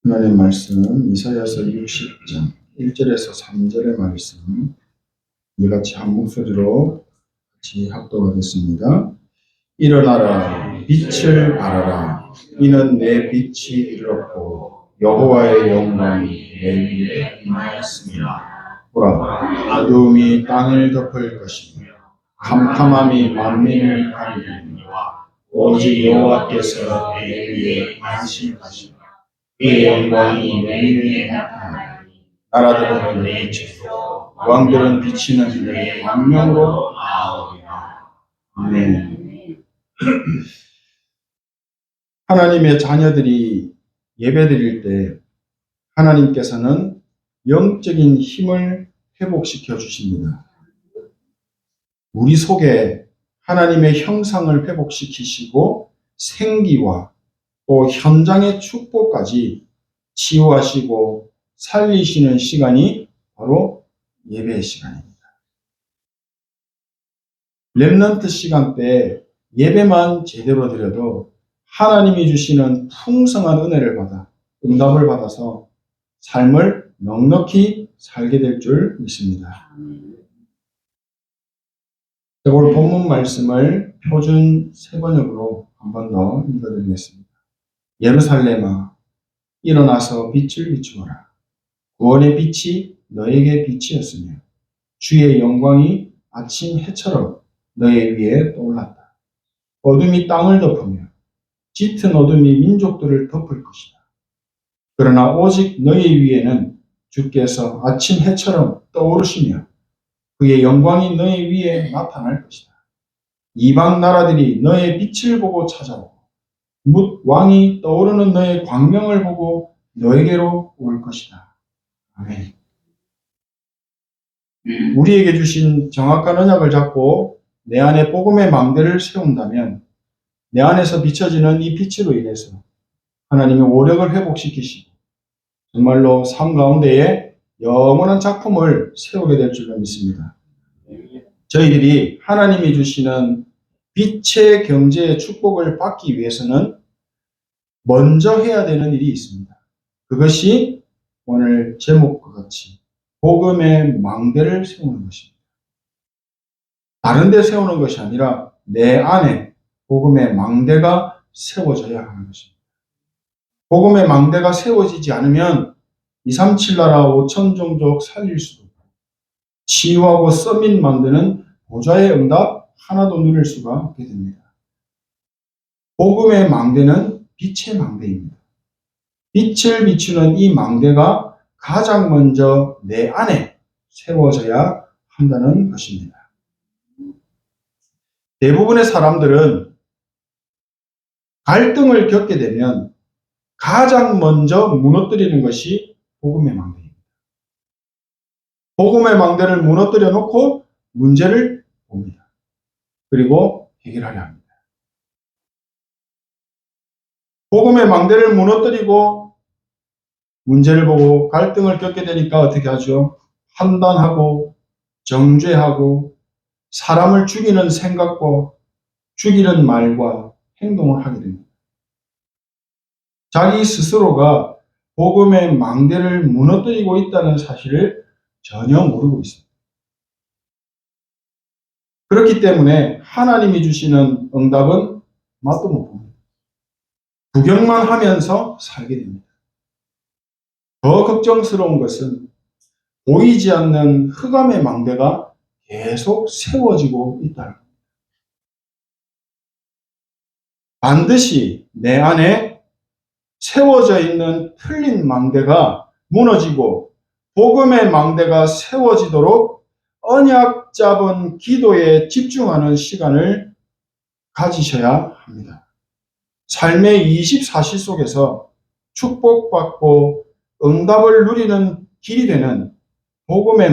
하나님 말씀 이사야서 60장 1절에서 3절의 말씀 이같이 한 목소리로 같이 합독하겠습니다. 일어나라 빛을 발하라 이는 내 빛이 이르렀고 여호와의 영광이 내 위에 임하였습니다. 보라 어두움이 땅을 덮을 것이며 캄캄함이 만민을 가리리니와 오직 여호와께서 내 위에 임하실 것이며 그의 영광이 내 위에 나타나니 나라들은 내 빛으로 왕들은 비치는 내 광명으로 나아오리라. 아멘. 하나님의 자녀들이 예배드릴 때 하나님께서는 영적인 힘을 회복시켜 주십니다. 우리 속에 하나님의 형상을 회복시키시고 생기와 또 현장의 축복까지 치유하시고 살리시는 시간이 바로 예배의 시간입니다. 렘넌트 시간 때 예배만 제대로 드려도 하나님이 주시는 풍성한 은혜를 받아 응답을 받아서 삶을 넉넉히 살게 될 줄 믿습니다. 오늘 본문 말씀을 표준 세번역으로 한 번 더 읽어드리겠습니다. 예루살렘아 일어나서 빛을 비추어라. 구원의 빛이 너에게 빛이었으며 주의 영광이 아침 해처럼 너의 위에 떠올랐다. 어둠이 땅을 덮으며 짙은 어둠이 민족들을 덮을 것이다. 그러나 오직 너희 위에는 주께서 아침 해처럼 떠오르시며 그의 영광이 너희 위에 나타날 것이다. 이방 나라들이 너의 빛을 보고 찾아오고 뭇 왕이 떠오르는 너의 광명을 보고 너에게로 올 것이다. 아멘. 우리에게 주신 정확한 언약을 잡고 내 안에 복음의 망대를 세운다면 내 안에서 비춰지는 이 빛으로 인해서 하나님의 오력을 회복시키시고 정말로 삶 가운데에 영원한 작품을 세우게 될 줄로 믿습니다. 저희들이 하나님이 주시는 빛의 경제의 축복을 받기 위해서는 먼저 해야 되는 일이 있습니다. 그것이 오늘 제목과 같이 복음의 망대를 세우는 것입니다. 다른 데 세우는 것이 아니라 내 안에 복음의 망대가 세워져야 하는 것입니다. 복음의 망대가 세워지지 않으면 237 나라 5천 종족 살릴 수도 없고 치유하고 서밋 만드는 보좌의 응답 하나도 누릴 수가 없게 됩니다. 복음의 망대는 빛의 망대입니다. 빛을 비추는 이 망대가 가장 먼저 내 안에 세워져야 한다는 것입니다. 대부분의 사람들은 갈등을 겪게 되면 가장 먼저 무너뜨리는 것이 복음의 망대입니다. 복음의 망대를 무너뜨려 놓고 문제를 봅니다. 그리고 해결하려 합니다. 복음의 망대를 무너뜨리고 문제를 보고 갈등을 겪게 되니까 어떻게 하죠? 판단하고 정죄하고 사람을 죽이는 생각과 죽이는 말과 행동을 하게 됩니다. 자기 스스로가 복음의 망대를 무너뜨리고 있다는 사실을 전혀 모르고 있습니다. 그렇기 때문에 하나님이 주시는 응답은 맛도 못 봅니다. 구경만 하면서 살게 됩니다. 더 걱정스러운 것은 보이지 않는 흑암의 망대가 계속 세워지고 있다는 겁니다. 반드시 내 안에 세워져 있는 틀린 망대가 무너지고 복음의 망대가 세워지도록 언약 잡은 기도에 집중하는 시간을 가지셔야 합니다. 삶의 24시 속에서 축복받고 응답을 누리는 길이 되는 복음의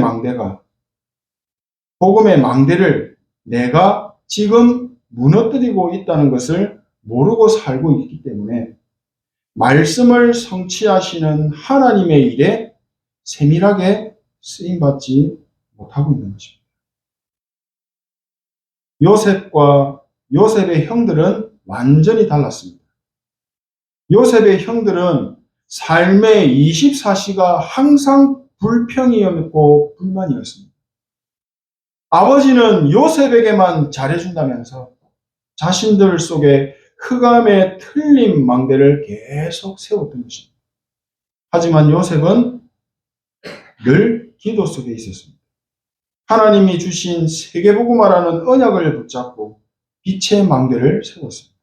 망대를 내가 지금 무너뜨리고 있다는 것을 모르고 살고 있기 때문에 말씀을 성취하시는 하나님의 일에 세밀하게 쓰임받지 못하고 있는 것입니다. 요셉과 요셉의 형들은 완전히 달랐습니다. 요셉의 형들은 삶의 24시가 항상 불평이었고 불만이었습니다. 아버지는 요셉에게만 잘해준다면서 자신들 속에 흑암의 틀린 망대를 계속 세웠던 것입니다. 하지만 요셉은 늘 기도 속에 있었습니다. 하나님이 주신 세계복음화라는 언약을 붙잡고 빛의 망대를 세웠습니다.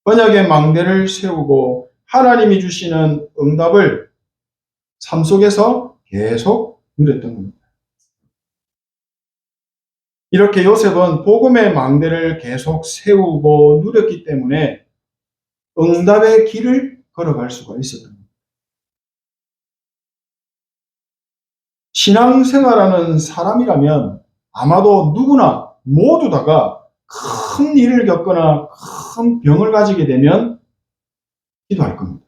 언약의 망대를 세우고 하나님이 주시는 응답을 삶 속에서 계속 누렸던 겁니다. 이렇게 요셉은 복음의 망대를 계속 세우고 누렸기 때문에 응답의 길을 걸어갈 수가 있었던 겁니다. 신앙생활하는 사람이라면 아마도 누구나 모두 다가 큰 일을 겪거나 큰 병을 가지게 되면 기도할 겁니다.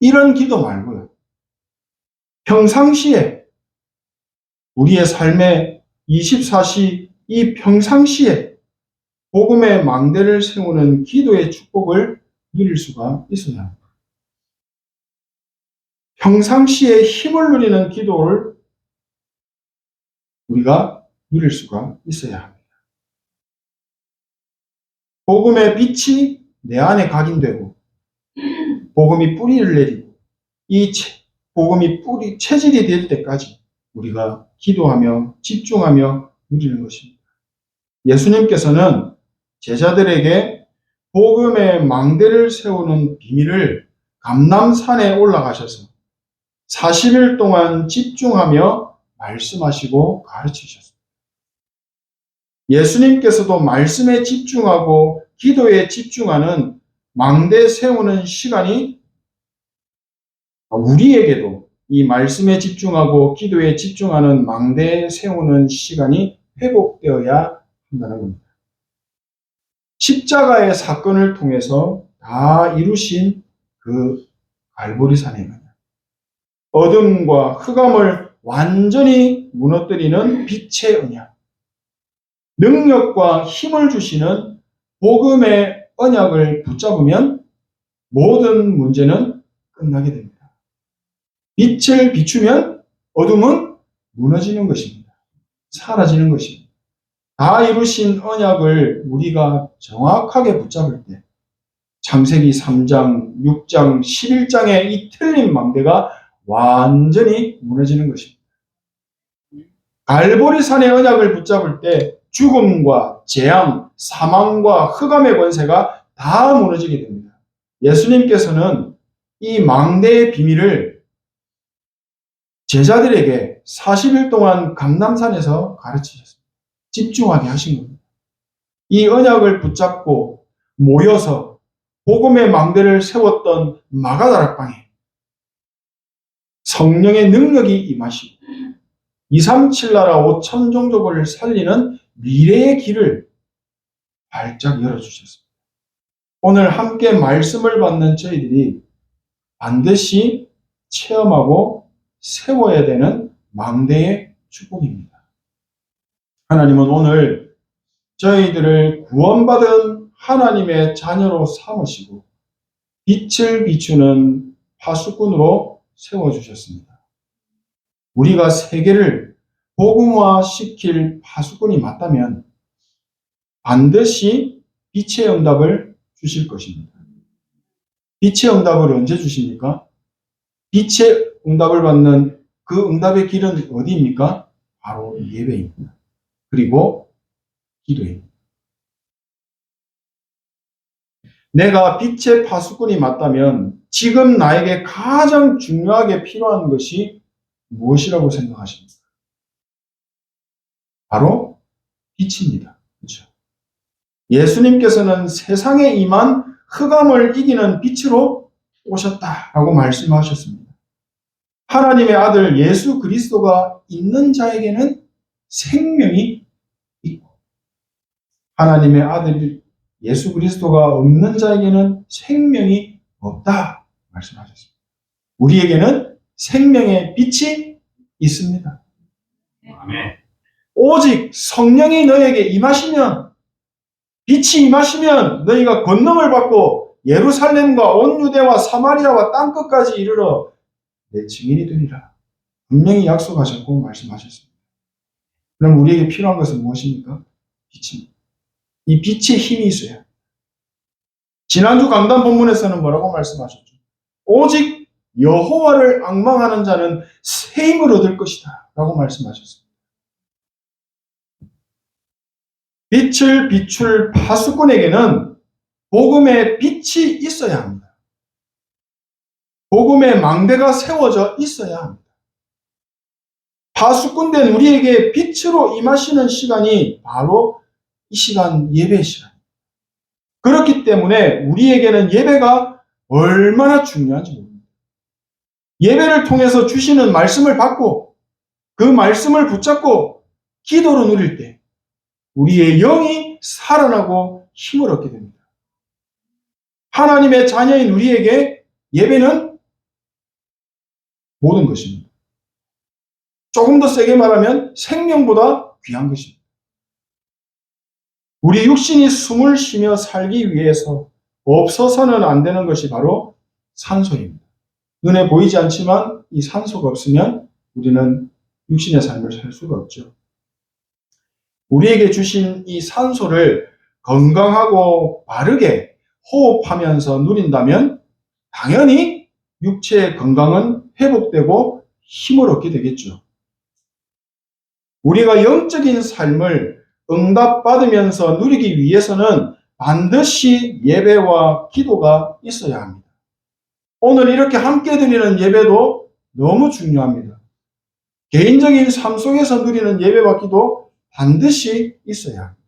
이런 기도 말고요. 평상시에 우리의 삶의 24시 이 평상시에 복음의 망대를 세우는 기도의 축복을 누릴 수가 있어야 합니다. 평상시에 힘을 누리는 기도를 우리가 누릴 수가 있어야 합니다. 복음의 빛이 내 안에 각인되고 복음이 뿌리를 내리고 이 복음이 체질이 될 때까지 우리가 기도하며 집중하며 누리는 것입니다. 예수님께서는 제자들에게 복음의 망대를 세우는 비밀을 감람산에 올라가셔서 40일 동안 집중하며 말씀하시고 가르치셨습니다. 예수님께서도 말씀에 집중하고 기도에 집중하는 망대 세우는 시간이 우리에게도 이 말씀에 집중하고 기도에 집중하는 망대 세우는 시간이 회복되어야 한다는 겁니다. 십자가의 사건을 통해서 다 이루신 그 갈보리산의 언약, 어둠과 흑암을 완전히 무너뜨리는 빛의 언약, 능력과 힘을 주시는 복음의 언약을 붙잡으면 모든 문제는 끝나게 됩니다. 빛을 비추면 어둠은 무너지는 것입니다. 사라지는 것입니다. 다 이루신 언약을 우리가 정확하게 붙잡을 때 창세기 3장, 6장, 11장의 이 틀린 망대가 완전히 무너지는 것입니다. 갈보리산의 언약을 붙잡을 때 죽음과 재앙, 사망과 흑암의 권세가 다 무너지게 됩니다. 예수님께서는 이 망대의 비밀을 제자들에게 40일 동안 감람산에서 가르치셨습니다. 집중하게 하신 겁니다. 이 언약을 붙잡고 모여서 복음의 망대를 세웠던 마가다락방에 성령의 능력이 임하시고 237 나라 5천 종족을 살리는 미래의 길을 발짝 열어주셨습니다. 오늘 함께 말씀을 받는 저희들이 반드시 체험하고 세워야 되는 망대의 축복입니다. 하나님은 오늘 저희들을 구원받은 하나님의 자녀로 삼으시고 빛을 비추는 파수꾼으로 세워주셨습니다. 우리가 세계를 복음화시킬 파수꾼이 맞다면 반드시 빛의 응답을 주실 것입니다. 빛의 응답을 언제 주십니까? 빛의 응답을 받는 그 응답의 길은 어디입니까? 바로 예배입니다. 그리고 기도입니다. 내가 빛의 파수꾼이 맞다면 지금 나에게 가장 중요하게 필요한 것이 무엇이라고 생각하십니까? 바로 빛입니다. 그렇죠? 예수님께서는 세상에 임한 흑암을 이기는 빛으로 오셨다라고 말씀하셨습니다. 하나님의 아들 예수 그리스도가 있는 자에게는 생명이 있고 하나님의 아들 예수 그리스도가 없는 자에게는 생명이 없다 말씀하셨습니다. 우리에게는 생명의 빛이 있습니다. 아멘. 오직 성령이 너에게 임하시면 빛이 임하시면 너희가 권능을 받고 예루살렘과 온 유대와 사마리아와 땅끝까지 이르러 내 증인이 되리라. 분명히 약속하셨고 말씀하셨습니다. 그럼 우리에게 필요한 것은 무엇입니까? 빛입니다. 이 빛의 힘이 있어야. 지난주 강단 본문에서는 뭐라고 말씀하셨죠? 오직 여호와를 앙망하는 자는 새 힘을 얻을 것이다 라고 말씀하셨습니다. 빛을 비출 파수꾼에게는 복음의 빛이 있어야 합니다. 복음의 망대가 세워져 있어야 합니다. 파수꾼된 우리에게 빛으로 임하시는 시간이 바로 이 시간, 예배 시간입니다. 그렇기 때문에 우리에게는 예배가 얼마나 중요한지 모릅니다. 예배를 통해서 주시는 말씀을 받고 그 말씀을 붙잡고 기도로 누릴 때 우리의 영이 살아나고 힘을 얻게 됩니다. 하나님의 자녀인 우리에게 예배는 모든 것입니다. 조금 더 세게 말하면 생명보다 귀한 것입니다. 우리 육신이 숨을 쉬며 살기 위해서 없어서는 안 되는 것이 바로 산소입니다. 눈에 보이지 않지만 이 산소가 없으면 우리는 육신의 삶을 살 수가 없죠. 우리에게 주신 이 산소를 건강하고 바르게 호흡하면서 누린다면 당연히 육체의 건강은 회복되고 힘을 얻게 되겠죠. 우리가 영적인 삶을 응답받으면서 누리기 위해서는 반드시 예배와 기도가 있어야 합니다. 오늘 이렇게 함께 드리는 예배도 너무 중요합니다. 개인적인 삶 속에서 누리는 예배와 기도 반드시 있어야 합니다.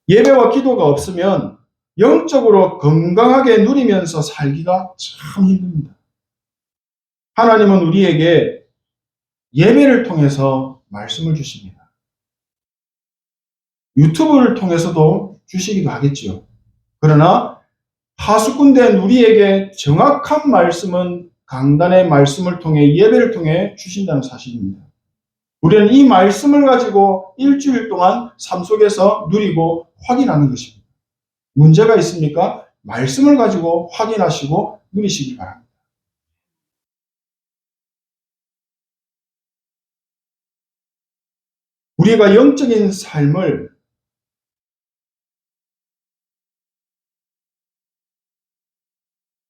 예배와 기도가 없으면 영적으로 건강하게 누리면서 살기가 참 힘듭니다. 하나님은 우리에게 예배를 통해서 말씀을 주십니다. 유튜브를 통해서도 주시기도 하겠지요. 그러나 파수꾼된 우리에게 정확한 말씀은 강단의 말씀을 통해 예배를 통해 주신다는 사실입니다. 우리는 이 말씀을 가지고 일주일 동안 삶 속에서 누리고 확인하는 것입니다. 문제가 있습니까? 말씀을 가지고 확인하시고 누리시기 바랍니다. 우리가 영적인 삶을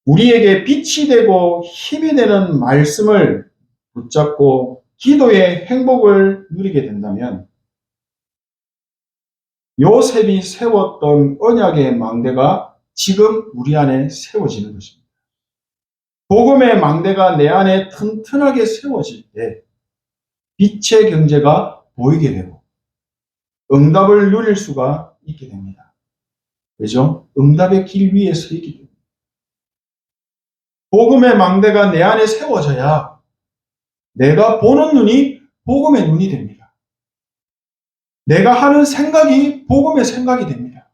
우리에게 빛이 되고 힘이 되는 말씀을 붙잡고 기도의 행복을 누리게 된다면 요셉이 세웠던 언약의 망대가 지금 우리 안에 세워지는 것입니다. 복음의 망대가 내 안에 튼튼하게 세워질 때 빛의 경제가 보이게 되고 응답을 누릴 수가 있게 됩니다. 왜죠? 응답의 길 위에 서 있기 때문에. 복음의 망대가 내 안에 세워져야 내가 보는 눈이 복음의 눈이 됩니다. 내가 하는 생각이 복음의 생각이 됩니다.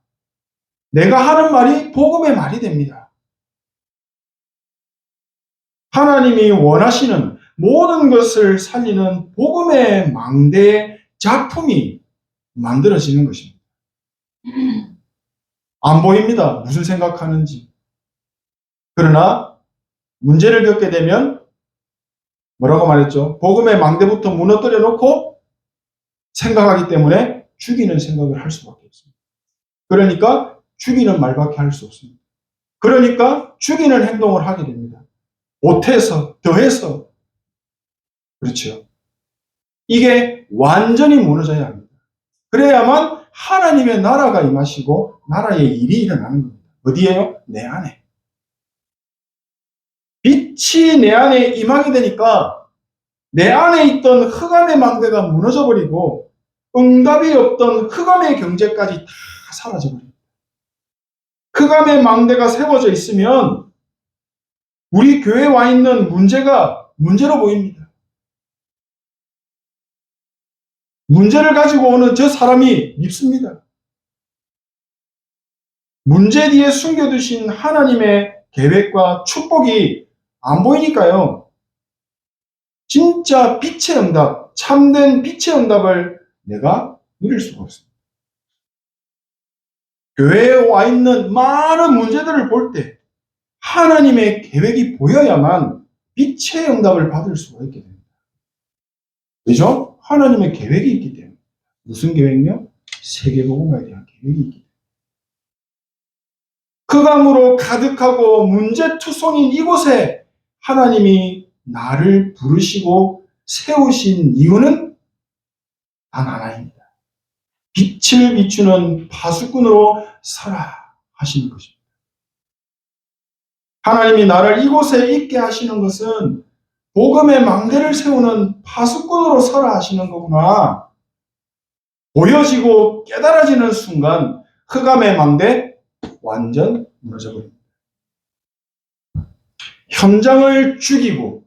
내가 하는 말이 복음의 말이 됩니다. 하나님이 원하시는 모든 것을 살리는 복음의 망대의 작품이 만들어지는 것입니다. 안 보입니다. 무슨 생각하는지. 그러나 문제를 겪게 되면 뭐라고 말했죠? 복음의 망대부터 무너뜨려 놓고 생각하기 때문에 죽이는 생각을 할 수밖에 없습니다. 그러니까 죽이는 말밖에 할 수 없습니다. 그러니까 죽이는 행동을 하게 됩니다. 보태서, 더해서. 그렇죠. 이게 완전히 무너져야 합니다. 그래야만 하나님의 나라가 임하시고 나라의 일이 일어나는 겁니다. 어디에요? 내 안에. 빛이 내 안에 임하게 되니까 내 안에 있던 흑암의 망대가 무너져버리고 응답이 없던 흑암의 경제까지 다 사라져버립니다. 흑암의 망대가 세워져 있으면 우리 교회에 와 있는 문제가 문제로 보입니다. 문제를 가지고 오는 저 사람이 밉습니다. 문제 뒤에 숨겨두신 하나님의 계획과 축복이 안 보이니까요. 진짜 빛의 응답, 참된 빛의 응답을 내가 누릴 수가 없습니다. 교회에 와 있는 많은 문제들을 볼 때 하나님의 계획이 보여야만 빛의 응답을 받을 수가 있게 됩니다. 그죠? 하나님의 계획이 있기 때문에. 무슨 계획이요? 세계복음에 대한 계획이 있기 때문에. 흑암으로 가득하고 문제투성인 이곳에 하나님이 나를 부르시고 세우신 이유는 단 하나입니다. 빛을 비추는 파수꾼으로 서라 하시는 것입니다. 하나님이 나를 이곳에 있게 하시는 것은 복음의 망대를 세우는 파수꾼으로 서라 하시는 거구나. 보여지고 깨달아지는 순간 흑암의 망대 완전 무너져 버립니다. 현장을 죽이고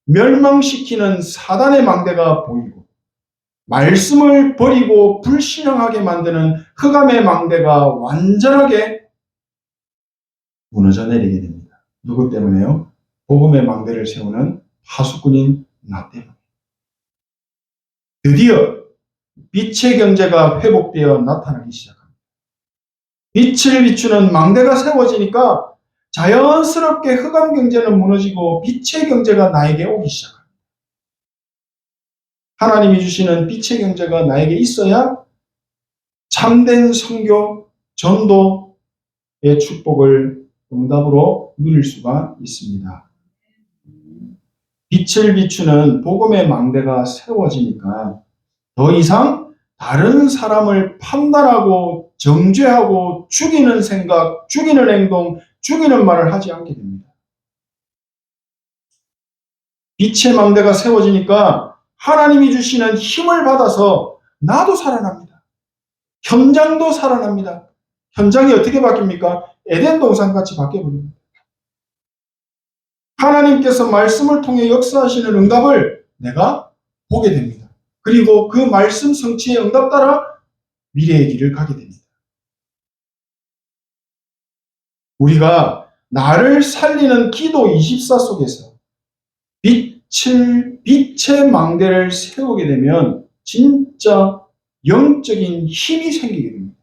멸망시키는 사단의 망대가 보이고 말씀을 버리고 불신앙하게 만드는 흑암의 망대가 완전하게 무너져 내리게 됩니다. 누구 때문에요? 복음의 망대를 세우는 파수꾼인 나 때문에. 드디어 빛의 경제가 회복되어 나타나기 시작합니다. 빛을 비추는 망대가 세워지니까 자연스럽게 흑암 경제는 무너지고 빛의 경제가 나에게 오기 시작합니다. 하나님이 주시는 빛의 경제가 나에게 있어야 참된 선교, 전도의 축복을 응답으로 누릴 수가 있습니다. 빛을 비추는 복음의 망대가 세워지니까 더 이상 다른 사람을 판단하고 정죄하고 죽이는 생각, 죽이는 행동, 죽이는 말을 하지 않게 됩니다. 빛의 망대가 세워지니까 하나님이 주시는 힘을 받아서 나도 살아납니다. 현장도 살아납니다. 현장이 어떻게 바뀝니까? 에덴 동산같이 바뀌어버립니다. 하나님께서 말씀을 통해 역사하시는 응답을 내가 보게 됩니다. 그리고 그 말씀 성취의 응답 따라 미래의 길을 가게 됩니다. 우리가 나를 살리는 기도 24 속에서 빛의 망대를 세우게 되면 진짜 영적인 힘이 생기게 됩니다.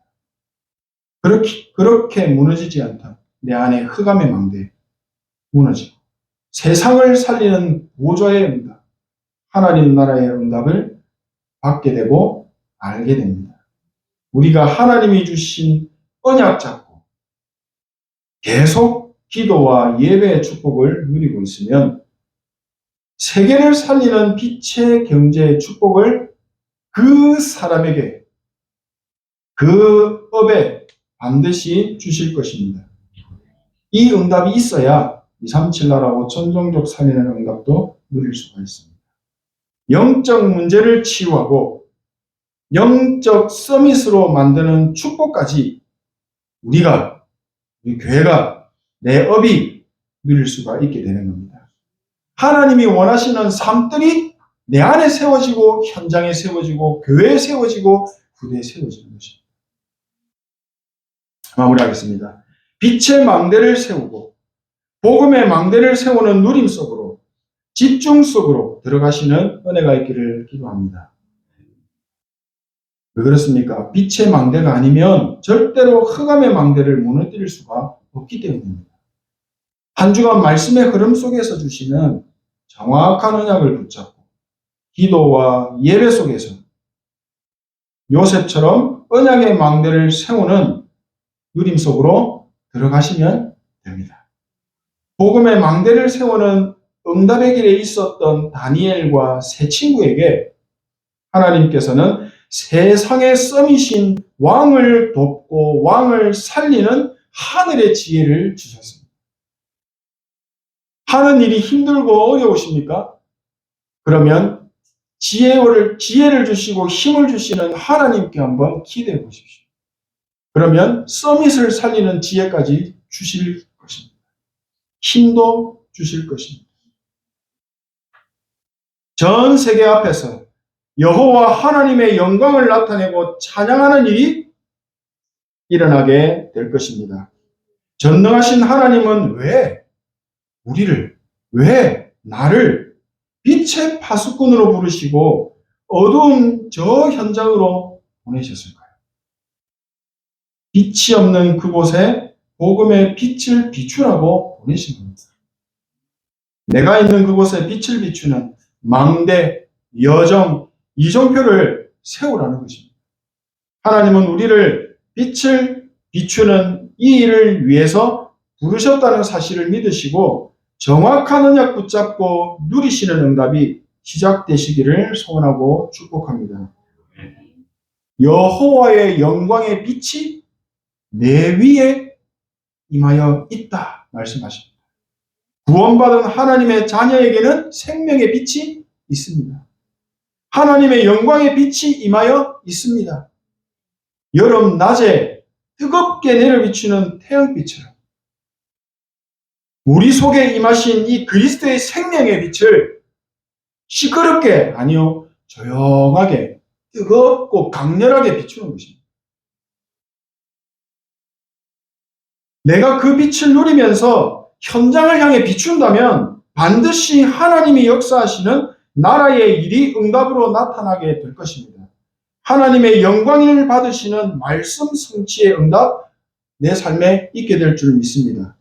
그렇게 무너지지 않다. 내 안에 흑암의 망대 무너지고 세상을 살리는 보좌의 응답, 하나님 나라의 응답을 받게 되고 알게 됩니다. 우리가 하나님이 주신 언약 잡고 계속 기도와 예배의 축복을 누리고 있으면 세계를 살리는 빛의 경제의 축복을 그 사람에게, 그 업에 반드시 주실 것입니다. 이 응답이 있어야 237 나라 5천 종족 살리는 응답도 누릴 수가 있습니다. 영적 문제를 치유하고 영적 서밋으로 만드는 축복까지 우리 교회가, 내 업이 누릴 수가 있게 되는 겁니다. 하나님이 원하시는 삶들이 내 안에 세워지고 현장에 세워지고 교회에 세워지고 부대에 세워지는 것입니다. 마무리하겠습니다. 빛의 망대를 세우고 복음의 망대를 세우는 누림 속으로, 집중 속으로 들어가시는 은혜가 있기를 기도합니다. 왜 그렇습니까? 빛의 망대가 아니면 절대로 흑암의 망대를 무너뜨릴 수가 없기 때문입니다. 한 주간 말씀의 흐름 속에서 주시는 정확한 언약을 붙잡고 기도와 예배 속에서 요셉처럼 언약의 망대를 세우는 누림 속으로 들어가시면 됩니다. 복음의 망대를 세우는 응답의 길에 있었던 다니엘과 세 친구에게 하나님께서는 세상의 썸이신 왕을 돕고 왕을 살리는 하늘의 지혜를 주셨습니다. 하는 일이 힘들고 어려우십니까? 그러면 지혜를 주시고 힘을 주시는 하나님께 한번 기대해 보십시오. 그러면 서밋을 살리는 지혜까지 주실 것입니다. 힘도 주실 것입니다. 전 세계 앞에서 여호와 하나님의 영광을 나타내고 찬양하는 일이 일어나게 될 것입니다. 전능하신 하나님은 왜 나를 빛의 파수꾼으로 부르시고 어두운 저 현장으로 보내셨을까요? 빛이 없는 그곳에 복음의 빛을 비추라고 보내신 겁니다. 내가 있는 그곳에 빛을 비추는 망대, 여정, 이정표를 세우라는 것입니다. 하나님은 우리를 빛을 비추는 이 일을 위해서 부르셨다는 사실을 믿으시고 정확한 언약 붙잡고 누리시는 응답이 시작되시기를 소원하고 축복합니다. 여호와의 영광의 빛이 내 위에 임하여 있다 말씀하십니다. 구원받은 하나님의 자녀에게는 생명의 빛이 있습니다. 하나님의 영광의 빛이 임하여 있습니다. 여름 낮에 뜨겁게 내려비추는 태양빛처럼 우리 속에 임하신 이 그리스도의 생명의 빛을 시끄럽게, 아니요, 조용하게, 뜨겁고 강렬하게 비추는 것입니다. 내가 그 빛을 누리면서 현장을 향해 비춘다면 반드시 하나님이 역사하시는 나라의 일이 응답으로 나타나게 될 것입니다. 하나님의 영광을 받으시는 말씀 성취의 응답 내 삶에 있게 될 줄 믿습니다.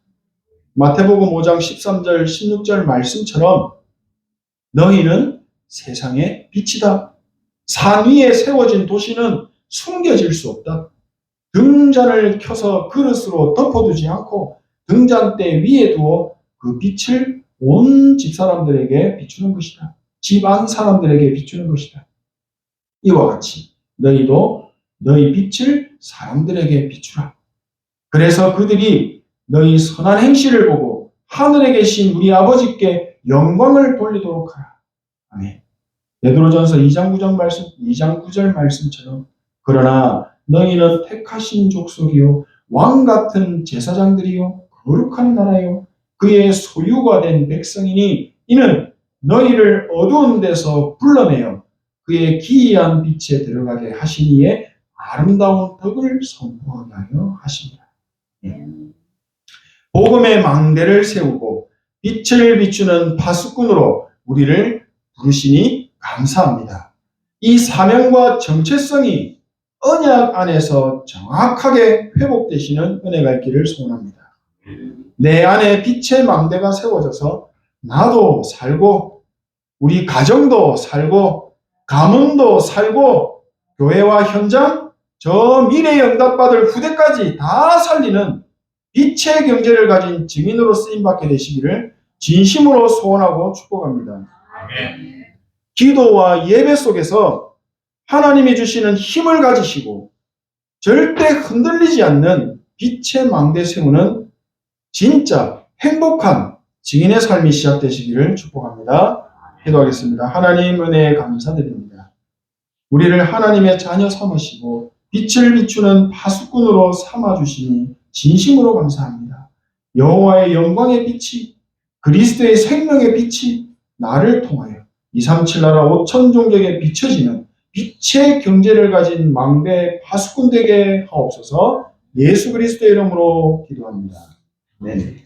마태복음 5장 13절 16절 말씀처럼 너희는 세상의 빛이다. 산 위에 세워진 도시는 숨겨질 수 없다. 등잔을 켜서 그릇으로 덮어두지 않고 등잔대 위에 두어 그 빛을 온 집사람들에게 비추는 것이다. 집안 사람들에게 비추는 것이다. 이와 같이 너희도 너희 빛을 사람들에게 비추라. 그래서 그들이 너희 선한 행실을 보고 하늘에 계신 우리 아버지께 영광을 돌리도록 하라. 아멘. 베드로전서 2장 9절 말씀처럼 그러나 너희는 택하신 족속이요 왕 같은 제사장들이요 거룩한 나라요 그의 소유가 된 백성이니 이는 너희를 어두운 데서 불러내어 그의 기이한 빛에 들어가게 하시니에 아름다운 덕을 선포하게 하려 하십니다. 복음의 망대를 세우고 빛을 비추는 파수꾼으로 우리를 부르시니 감사합니다. 이 사명과 정체성이 언약 안에서 정확하게 회복되시는 은혜가 있기를 소원합니다. 내 안에 빛의 망대가 세워져서 나도 살고 우리 가정도 살고 가문도 살고 교회와 현장 저 미래에 응답받을 후대까지 다 살리는 빛의 경제를 가진 증인으로 쓰임받게 되시기를 진심으로 소원하고 축복합니다. 아멘. 기도와 예배 속에서 하나님이 주시는 힘을 가지시고 절대 흔들리지 않는 빛의 망대 세우는 진짜 행복한 증인의 삶이 시작되시기를 축복합니다. 기도하겠습니다. 하나님 은혜에 감사드립니다. 우리를 하나님의 자녀 삼으시고 빛을 비추는 파수꾼으로 삼아주시니 진심으로 감사합니다. 여호와의 영광의 빛이 그리스도의 생명의 빛이 나를 통하여 237 나라 5천 종족에 비춰지는 빛의 경제를 가진 망대 파수꾼 되게 하옵소서. 예수 그리스도의 이름으로 기도합니다. 네.